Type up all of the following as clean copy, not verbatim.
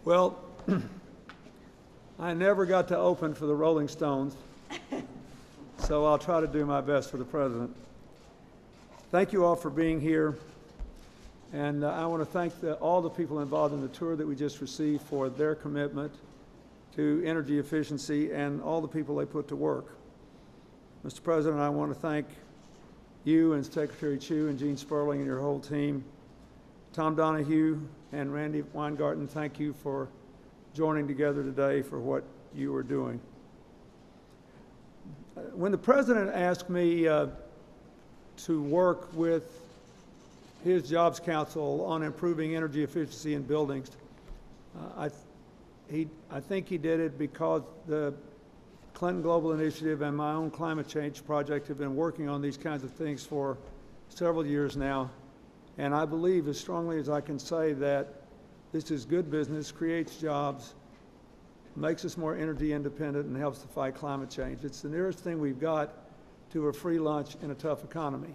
Well, I never got to open for the Rolling Stones, so I'll try to do my best for the President. Thank you all for being here, and I want to thank all the people involved in the tour that we just received for their commitment to energy efficiency and all the people they put to work. Mr. President, I want to thank you and Secretary Chu and Gene Sperling and your whole team. Tom Donahue and Randy Weingarten, thank you for joining together today for what you are doing. When the President asked me to work with his Jobs Council on improving energy efficiency in buildings, I think he did it because the Clinton Global Initiative and my own climate change project have been working on these kinds of things for several years now. And I believe as strongly as I can say that this is good business, creates jobs, makes us more energy independent, and helps to fight climate change. It's the nearest thing we've got to a free lunch in a tough economy,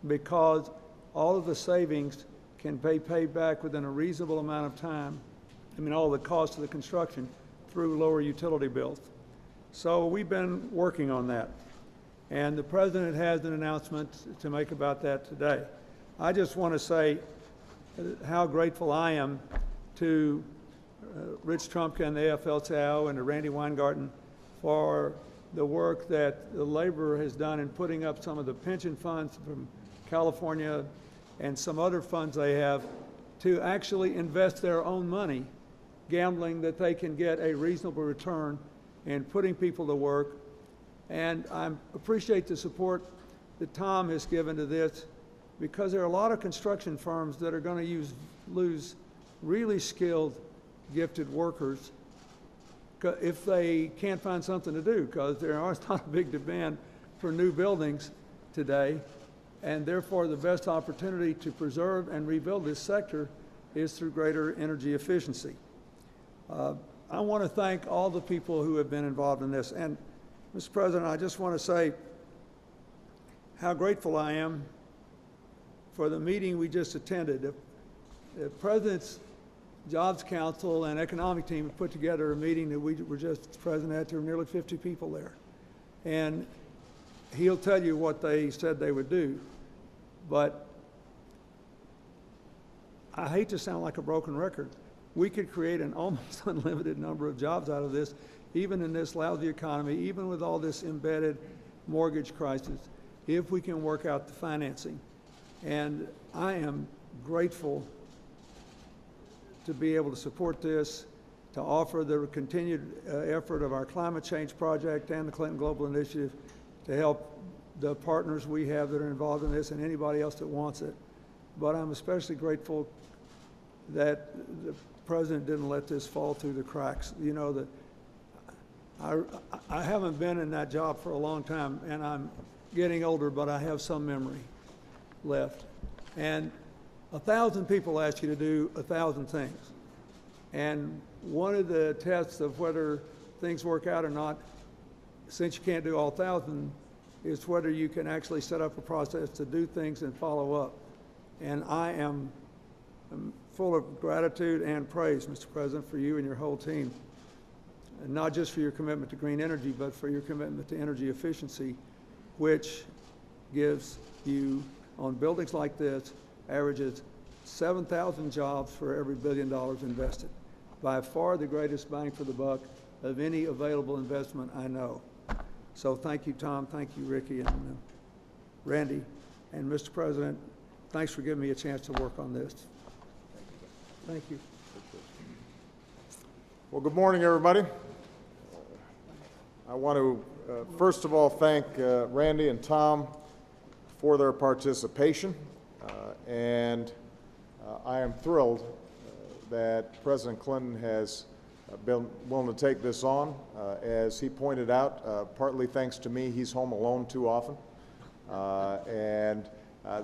because all of the savings can be paid back within a reasonable amount of time. I mean, all the cost of the construction through lower utility bills. So we've been working on that. And the President has an announcement to make about that today. I just want to say how grateful I am to Rich Trumka and the AFL-CIO and to Randy Weingarten for the work that the labor has done in putting up some of the pension funds from California and some other funds they have to actually invest their own money, gambling that they can get a reasonable return and putting people to work. And I appreciate the support that Tom has given to this, because there are a lot of construction firms that are going to lose really skilled, gifted workers if they can't find something to do, because there is not a big demand for new buildings today. And therefore, the best opportunity to preserve and rebuild this sector is through greater energy efficiency. I want to thank all the people who have been involved in this. And, Mr. President, I just want to say how grateful I am for the meeting we just attended. The President's Jobs Council and Economic Team have put together a meeting that we were just present at. There were nearly 50 people there. And he'll tell you what they said they would do. But I hate to sound like a broken record. We could create an almost unlimited number of jobs out of this, even in this lousy economy, even with all this embedded mortgage crisis, if we can work out the financing. And I am grateful to be able to support this, to offer the continued effort of our climate change project and the Clinton Global Initiative to help the partners we have that are involved in this and anybody else that wants it. But I'm especially grateful that the President didn't let this fall through the cracks. You know, that I haven't been in that job for a long time, and I'm getting older, but I have some memory left. And 1,000 people ask you to do 1,000 things. And one of the tests of whether things work out or not, since you can't do all 1,000, is whether you can actually set up a process to do things and follow up. And I am full of gratitude and praise, Mr. President, for you and your whole team. And not just for your commitment to green energy, but for your commitment to energy efficiency, which gives you, on buildings like this, averages 7,000 jobs for every $1 billion invested. By far the greatest bang for the buck of any available investment I know. So thank you, Tom. Thank you, Ricky and Randy. And Mr. President, thanks for giving me a chance to work on this. Thank you. Well, good morning, everybody. I want to, first of all, thank Randy and Tom for their participation. And I am thrilled that President Clinton has been willing to take this on. As he pointed out, partly thanks to me, he's home alone too often. And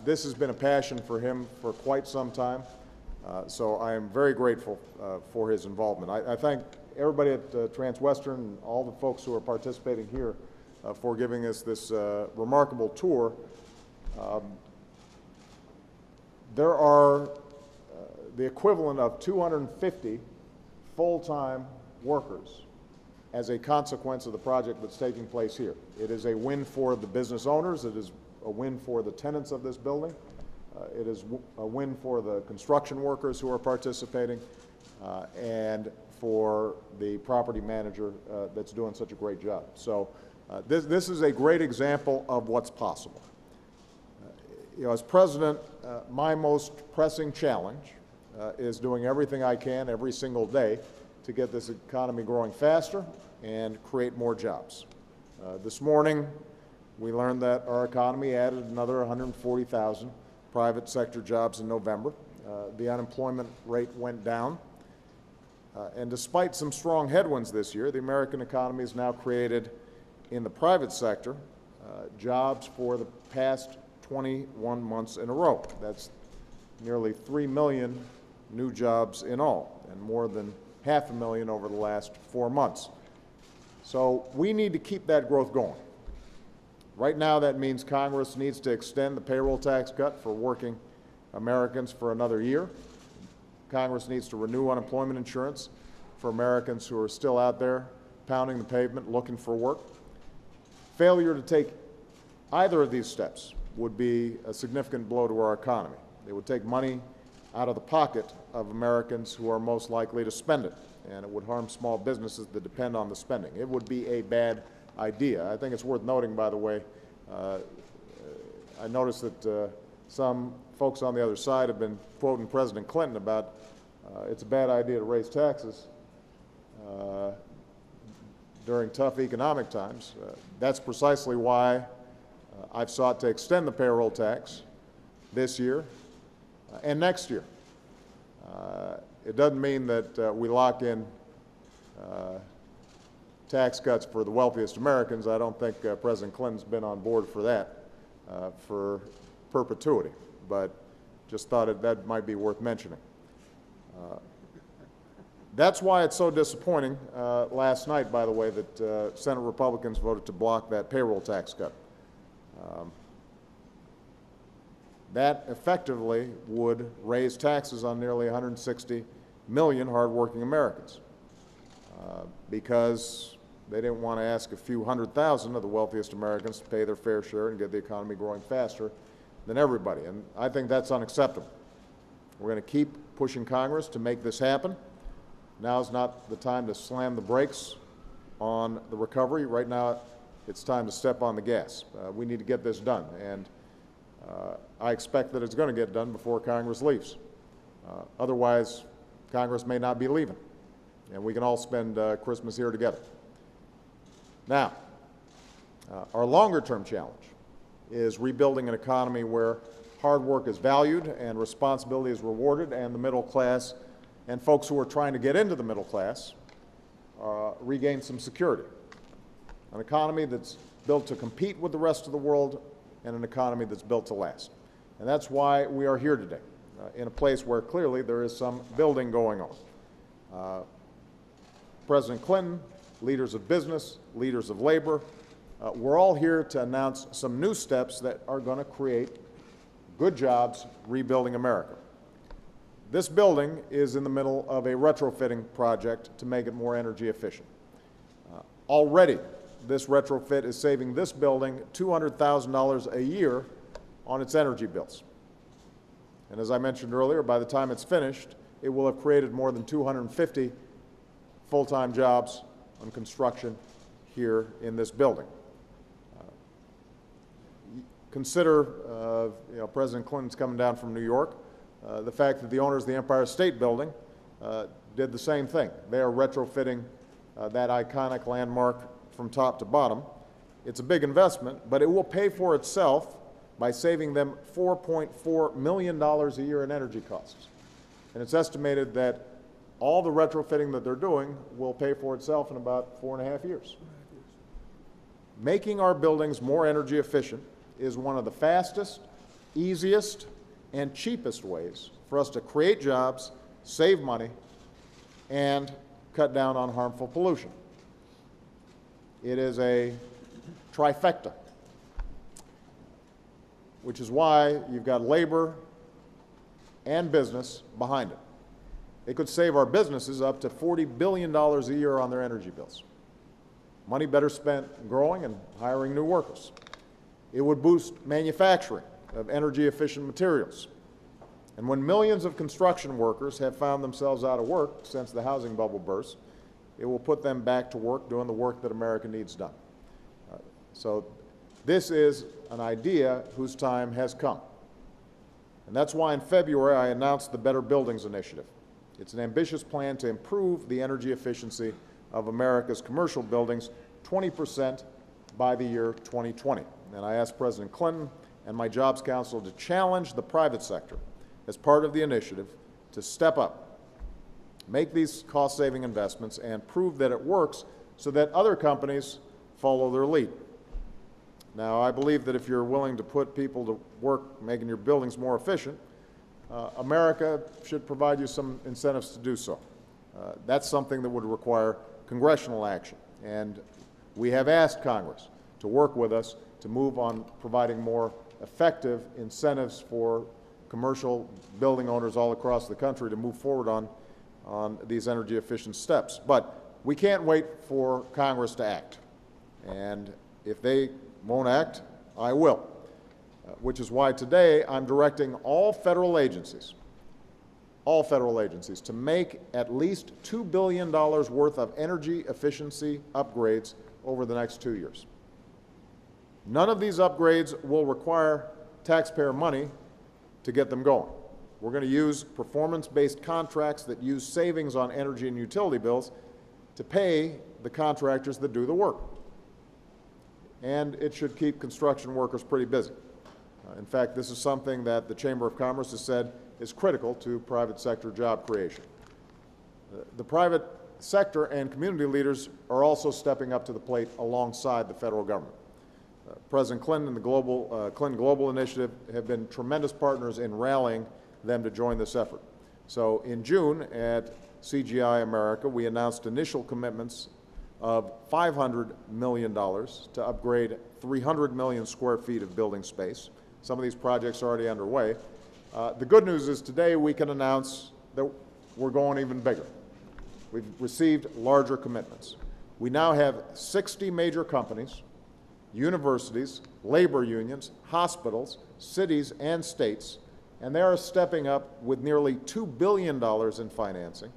this has been a passion for him for quite some time. So I am very grateful for his involvement. I thank everybody at Transwestern and all the folks who are participating here for giving us this remarkable tour. There are the equivalent of 250 full-time workers as a consequence of the project that's taking place here. It is a win for the business owners. It is a win for the tenants of this building. It is a win for the construction workers who are participating, and for the property manager that's doing such a great job. So this is a great example of what's possible. As president, my most pressing challenge is doing everything I can every single day to get this economy growing faster and create more jobs. This morning, we learned that our economy added another 140,000 private sector jobs in November. The unemployment rate went down. And despite some strong headwinds this year, the American economy has now created in the private sector jobs for the past 21 months in a row. That's nearly 3 million new jobs in all, and more than 500,000 over the last 4 months. So we need to keep that growth going. Right now, that means Congress needs to extend the payroll tax cut for working Americans for another year. Congress needs to renew unemployment insurance for Americans who are still out there pounding the pavement looking for work. Failure to take either of these steps would be a significant blow to our economy. It would take money out of the pocket of Americans who are most likely to spend it, and it would harm small businesses that depend on the spending. It would be a bad idea. I think it's worth noting, by the way, I noticed that some folks on the other side have been quoting President Clinton about it's a bad idea to raise taxes during tough economic times. That's precisely why I've sought to extend the payroll tax this year and next year. It doesn't mean that we lock in tax cuts for the wealthiest Americans. I don't think President Clinton's been on board for that for perpetuity, but just thought that might be worth mentioning. That's why it's so disappointing last night, by the way, that Senate Republicans voted to block that payroll tax cut. That effectively would raise taxes on nearly 160 million hardworking Americans because they didn't want to ask a few 100,000 of the wealthiest Americans to pay their fair share and get the economy growing faster than everybody. And I think that's unacceptable. We're going to keep pushing Congress to make this happen. Now's not the time to slam the brakes on the recovery. Right now, it's time to step on the gas. We need to get this done, and I expect that it's going to get done before Congress leaves. Otherwise, Congress may not be leaving, and we can all spend Christmas here together. Now, our longer-term challenge is rebuilding an economy where hard work is valued and responsibility is rewarded, and the middle class and folks who are trying to get into the middle class regain some security. An economy that's built to compete with the rest of the world, and an economy that's built to last. And that's why we are here today, in a place where clearly there is some building going on. President Clinton, leaders of business, leaders of labor, we're all here to announce some new steps that are going to create good jobs, rebuilding America. This building is in the middle of a retrofitting project to make it more energy efficient. Already, this retrofit is saving this building $200,000 a year on its energy bills. And as I mentioned earlier, by the time it's finished, it will have created more than 250 full-time jobs on construction here in this building. Consider, President Clinton's coming down from New York. The fact that the owners of the Empire State Building did the same thing. They are retrofitting that iconic landmark from top to bottom. It's a big investment, but it will pay for itself by saving them $4.4 million a year in energy costs. And it's estimated that all the retrofitting that they're doing will pay for itself in about 4.5 years. Making our buildings more energy efficient is one of the fastest, easiest, and cheapest ways for us to create jobs, save money, and cut down on harmful pollution. It is a trifecta, which is why you've got labor and business behind it. It could save our businesses up to $40 billion a year on their energy bills. Money better spent growing and hiring new workers. It would boost manufacturing of energy-efficient materials. And when millions of construction workers have found themselves out of work since the housing bubble burst, it will put them back to work doing the work that America needs done. So this is an idea whose time has come. And that's why in February I announced the Better Buildings Initiative. It's an ambitious plan to improve the energy efficiency of America's commercial buildings 20% by the year 2020. And I asked President Clinton and my Jobs Council to challenge the private sector as part of the initiative to step up, make these cost-saving investments, and prove that it works so that other companies follow their lead. Now, I believe that if you're willing to put people to work making your buildings more efficient, America should provide you some incentives to do so. That's something that would require congressional action, and we have asked Congress to work with us to move on providing more effective incentives for commercial building owners all across the country to move forward on these energy efficient steps. But we can't wait for Congress to act, and if they won't act, I will, which is why today I'm directing all federal agencies to make at least $2 billion worth of energy efficiency upgrades over the next 2 years. None of these upgrades will require taxpayer money to get them going. We're going to use performance-based contracts that use savings on energy and utility bills to pay the contractors that do the work. And it should keep construction workers pretty busy. In fact, this is something that the Chamber of Commerce has said is critical to private sector job creation. The private sector and community leaders are also stepping up to the plate alongside the federal government. President Clinton and the Clinton Global Initiative have been tremendous partners in rallying them to join this effort. So in June at CGI America, we announced initial commitments of $500 million to upgrade 300 million square feet of building space. Some of these projects are already underway. The good news is today we can announce that we're going even bigger. We've received larger commitments. We now have 60 major companies, universities, labor unions, hospitals, cities, and states, and they are stepping up with nearly $2 billion in financing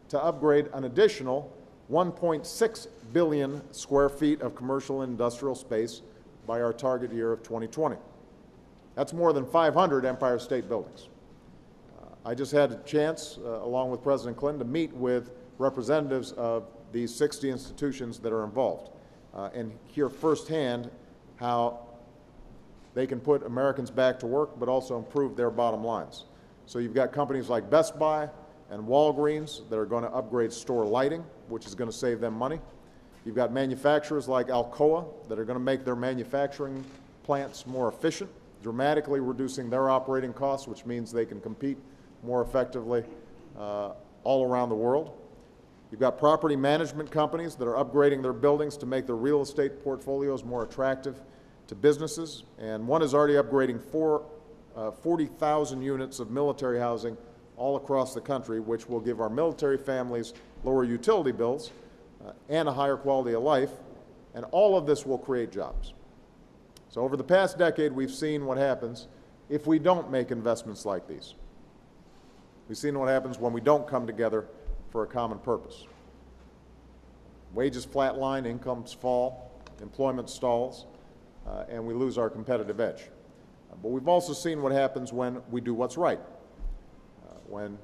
to upgrade an additional 1.6 billion square feet of commercial and industrial space by our target year of 2020. That's more than 500 Empire State Buildings. I just had a chance, along with President Clinton, to meet with representatives of these 60 institutions that are involved and hear firsthand how they can put Americans back to work but also improve their bottom lines. So you've got companies like Best Buy and Walgreens that are going to upgrade store lighting, which is going to save them money. You've got manufacturers like Alcoa that are going to make their manufacturing plants more efficient, dramatically reducing their operating costs, which means they can compete more effectively all around the world. You've got property management companies that are upgrading their buildings to make their real estate portfolios more attractive to businesses, and one is already upgrading 40,000 units of military housing all across the country, which will give our military families lower utility bills and a higher quality of life, and all of this will create jobs. So over the past decade, we've seen what happens if we don't make investments like these. We've seen what happens when we don't come together for a common purpose. Wages flatline, incomes fall, employment stalls, and we lose our competitive edge. But we've also seen what happens when we do what's right. When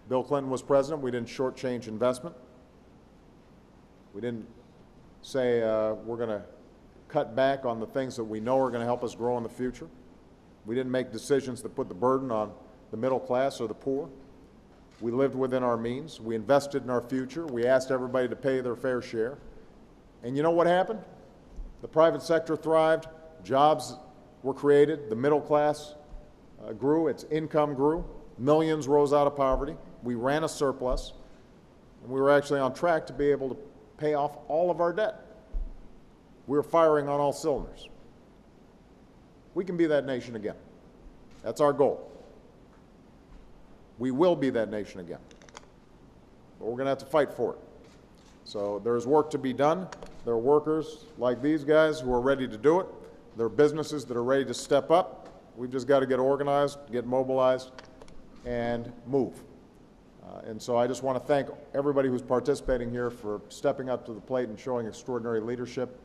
Bill Clinton was president, we didn't shortchange investment. We didn't say we're going to cut back on the things that we know are going to help us grow in the future. We didn't make decisions that put the burden on the middle class or the poor. We lived within our means. We invested in our future. We asked everybody to pay their fair share. And you know what happened? The private sector thrived, jobs were created, the middle class grew, its income grew, millions rose out of poverty, we ran a surplus, and we were actually on track to be able to pay off all of our debt. We were firing on all cylinders. We can be that nation again. That's our goal. We will be that nation again. but we're going to have to fight for it. So there's work to be done. There are workers like these guys who are ready to do it. There are businesses that are ready to step up. We've just got to get organized, get mobilized, and move. And so I just want to thank everybody who's participating here for stepping up to the plate and showing extraordinary leadership.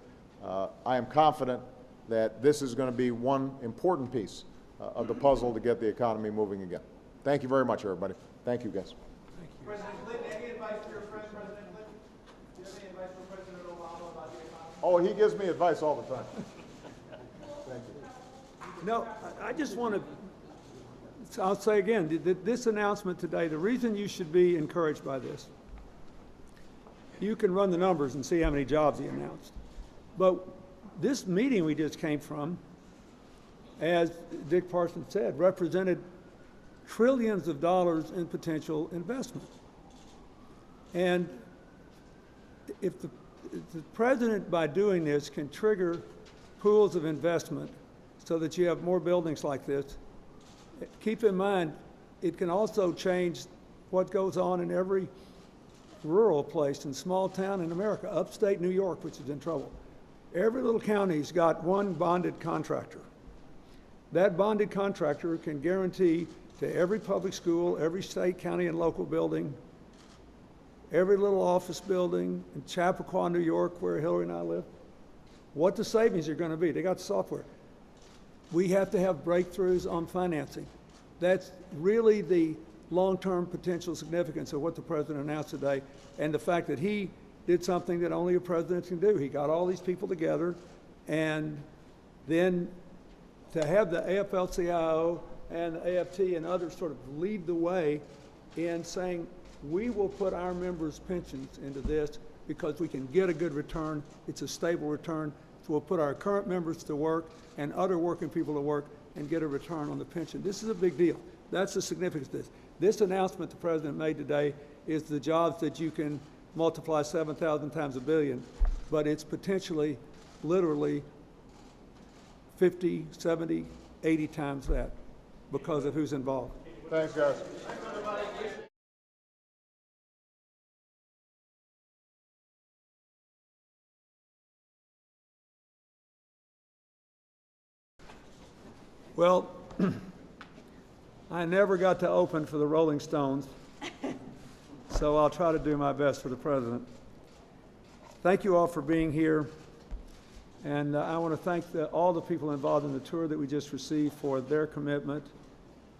I am confident that this is going to be one important piece of the puzzle to get the economy moving again. Thank you very much, everybody. Thank you, guys. President Clinton, any advice for your friend, President Clinton? Do you have any advice for President Obama about the economy? Oh, he gives me advice all the time. Thank you. No, I just want to, I'll say again, this announcement today, the reason you should be encouraged by this, you can run the numbers and see how many jobs he announced. But this meeting we just came from, as Dick Parsons said, represented trillions of dollars in potential investment. And if the president, by doing this, can trigger pools of investment so that you have more buildings like this, keep in mind, it can also change what goes on in every rural place and small town in America, upstate New York, which is in trouble. Every little county's got one bonded contractor. That bonded contractor can guarantee to every public school, every state, county, and local building, every little office building in Chappaqua, New York, where Hillary and I live, what the savings are going to be. They got the software. We have to have breakthroughs on financing. That's really the long-term potential significance of what the president announced today, and the fact that he did something that only a president can do. He got all these people together, and then to have the AFL-CIO and the AFT and others sort of lead the way in saying, we will put our members' pensions into this because we can get a good return. It's a stable return. So we'll put our current members to work and other working people to work and get a return on the pension. This is a big deal. That's the significance of this. This announcement the president made today is the jobs that you can multiply 7,000 times a billion, but it's potentially, literally, 50, 70, 80 times that because of who's involved. Thanks, guys. Well, I never got to open for the Rolling Stones, so I'll try to do my best for the president. Thank you all for being here, and I want to thank all the people involved in the tour that we just received for their commitment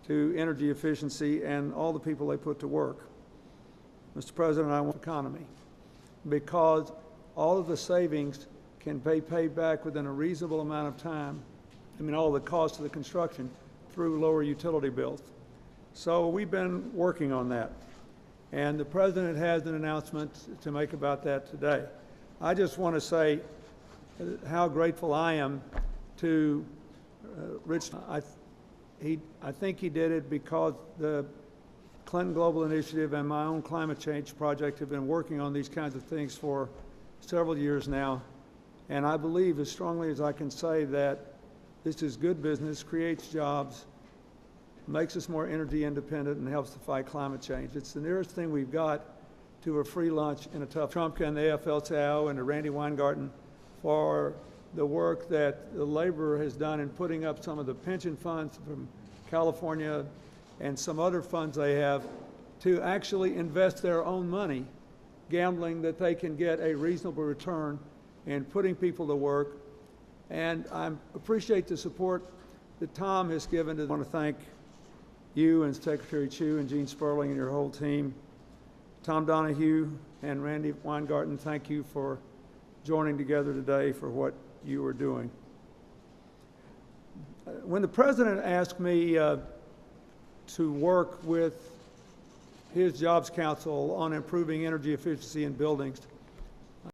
to energy efficiency and all the people they put to work. Mr. President, I want the economy because all of the savings can be paid back within a reasonable amount of time. I mean, all the costs of the construction through lower utility bills. So we've been working on that. And the president has an announcement to make about that today. I just want to say how grateful I am to Rich. I think he did it because the Clinton Global Initiative and my own climate change project have been working on these kinds of things for several years now. And I believe as strongly as I can say that this is good business, creates jobs, makes us more energy independent, and helps to fight climate change. It's the nearest thing we've got to a free lunch in a tough. Trump and the AFL-CIO and to Randy Weingarten for the work that the labor has done in putting up some of the pension funds from California and some other funds they have to actually invest their own money, gambling that they can get a reasonable return and putting people to work. And I appreciate the support that Tom has given. I want to thank you and Secretary Chu and Gene Sperling and your whole team. Tom Donahue and Randy Weingarten, thank you for joining together today for what you are doing. When the president asked me to work with his Jobs Council on improving energy efficiency in buildings,